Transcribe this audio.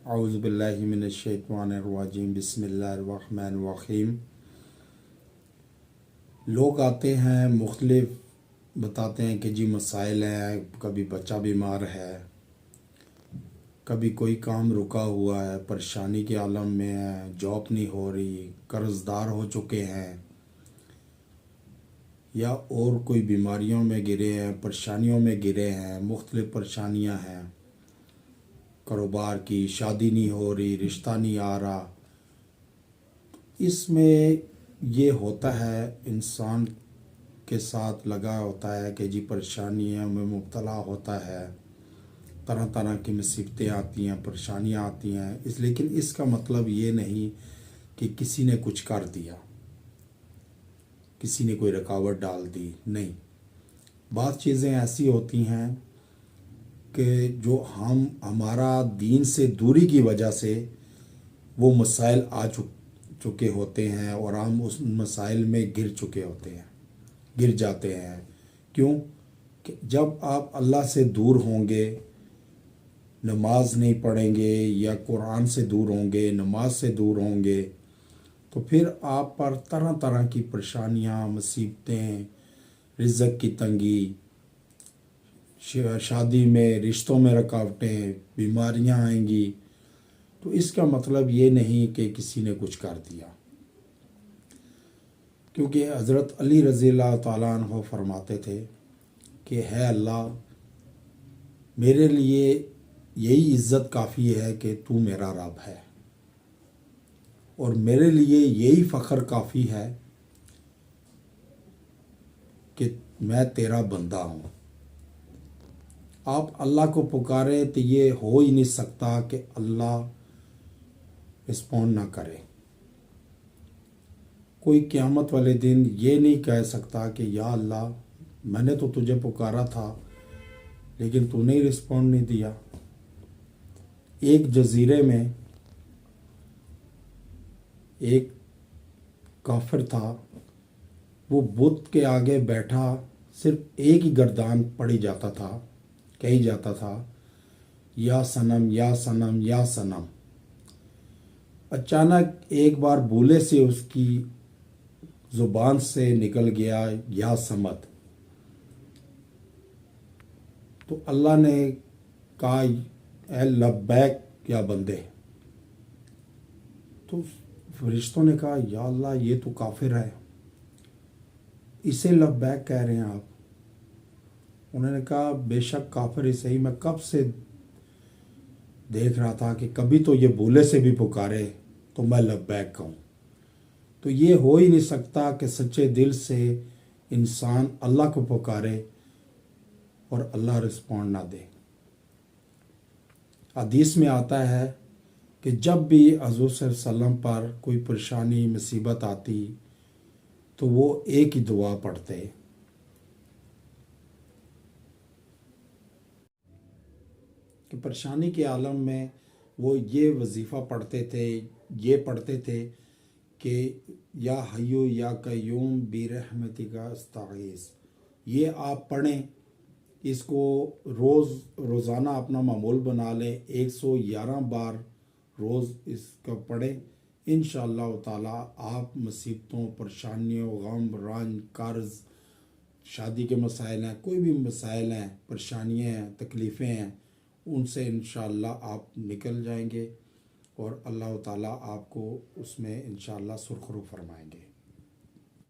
اعوذ باللہ من الشیطان الرجیم بسم اللہ الرحمن الرحیم۔ لوگ آتے ہیں مختلف بتاتے ہیں کہ جی مسائل ہیں، کبھی بچہ بیمار ہے، کبھی کوئی کام رکا ہوا ہے، پریشانی کے عالم میں ہے، جاب نہیں ہو رہی، قرض دار ہو چکے ہیں، یا اور کوئی بیماریوں میں گرے ہیں، پریشانیوں میں گرے ہیں، مختلف پریشانیاں ہیں، کاروبار کی، شادی نہیں ہو رہی، رشتہ نہیں آ رہا۔ اس میں یہ ہوتا ہے، انسان کے ساتھ لگا ہوتا ہے کہ جی پریشانیوں میں مبتلا ہوتا ہے، طرح طرح کی مصیبتیں آتی ہیں، پریشانیاں آتی ہیں۔ لیکن اس کا مطلب یہ نہیں کہ کسی نے کچھ کر دیا، کسی نے کوئی رکاوٹ ڈال دی، نہیں۔ بعض چیزیں ایسی ہوتی ہیں کہ جو ہمارا دین سے دوری کی وجہ سے وہ مسائل آ چکے ہوتے ہیں اور ہم اس مسائل میں گر جاتے ہیں۔ کیوں کہ جب آپ اللہ سے دور ہوں گے، نماز نہیں پڑھیں گے یا قرآن سے دور ہوں گے، نماز سے دور ہوں گے، تو پھر آپ پر طرح طرح کی پریشانیاں، مصیبتیں، رزق کی تنگی، شادی میں، رشتوں میں رکاوٹیں، بیماریاں آئیں گی۔ تو اس کا مطلب یہ نہیں کہ کسی نے کچھ کر دیا، کیونکہ حضرت علی رضی اللہ تعالیٰ عنہ فرماتے تھے کہ ہے اللہ، میرے لیے یہی عزت کافی ہے کہ تو میرا رب ہے، اور میرے لیے یہی فخر کافی ہے کہ میں تیرا بندہ ہوں۔ آپ اللہ کو پکاریں تو یہ ہو ہی نہیں سکتا کہ اللہ رسپونڈ نہ کرے۔ کوئی قیامت والے دن یہ نہیں کہہ سکتا کہ یا اللہ، میں نے تو تجھے پکارا تھا لیکن تو نے رسپونڈ نہیں دیا۔ ایک جزیرے میں ایک کافر تھا، وہ بت کے آگے بیٹھا، صرف ایک ہی گردان پڑی جاتا تھا، کہی جاتا تھا یا صنم یا صنم یا صنم۔ اچانک ایک بار بولے سے اس کی زبان سے نکل گیا یا صمد، تو اللہ نے کہا اے لبیک یا بندے۔ تو فرشتوں نے کہا یا اللہ، یہ تو کافر ہے، اسے لبیک کہہ رہے ہیں آپ؟ انہوں نے کہا بے شک کافر ہی صحیح، میں کب سے دیکھ رہا تھا کہ کبھی تو یہ بولے سے بھی پکارے تو میں لبیک کہوں۔ تو یہ ہو ہی نہیں سکتا کہ سچے دل سے انسان اللہ کو پکارے اور اللہ رسپونڈ نہ دے۔ حدیث میں آتا ہے کہ جب بھی حضور صلی اللہ علیہ وسلم پر کوئی پریشانی، مصیبت آتی تو وہ ایک ہی دعا پڑھتے کہ پریشانی کے عالم میں وہ یہ وظیفہ پڑھتے تھے کہ یا حیو یا قیوم برحمتک استغیث۔ یہ آپ پڑھیں، اس کو روزانہ اپنا معمول بنا لیں، 111 بار روز اس کا پڑھیں۔ انشاءاللہ تعالیٰ آپ مصیبتوں، پریشانیوں، غم، رنج، قرض، شادی کے مسائل ہیں، کوئی بھی مسائل ہیں، پریشانیاں ہیں، تکلیفیں ہیں، ان سے انشاءاللہ آپ نکل جائیں گے اور اللہ تعالیٰ آپ کو اس میں انشاءاللہ سرخرو فرمائیں گے۔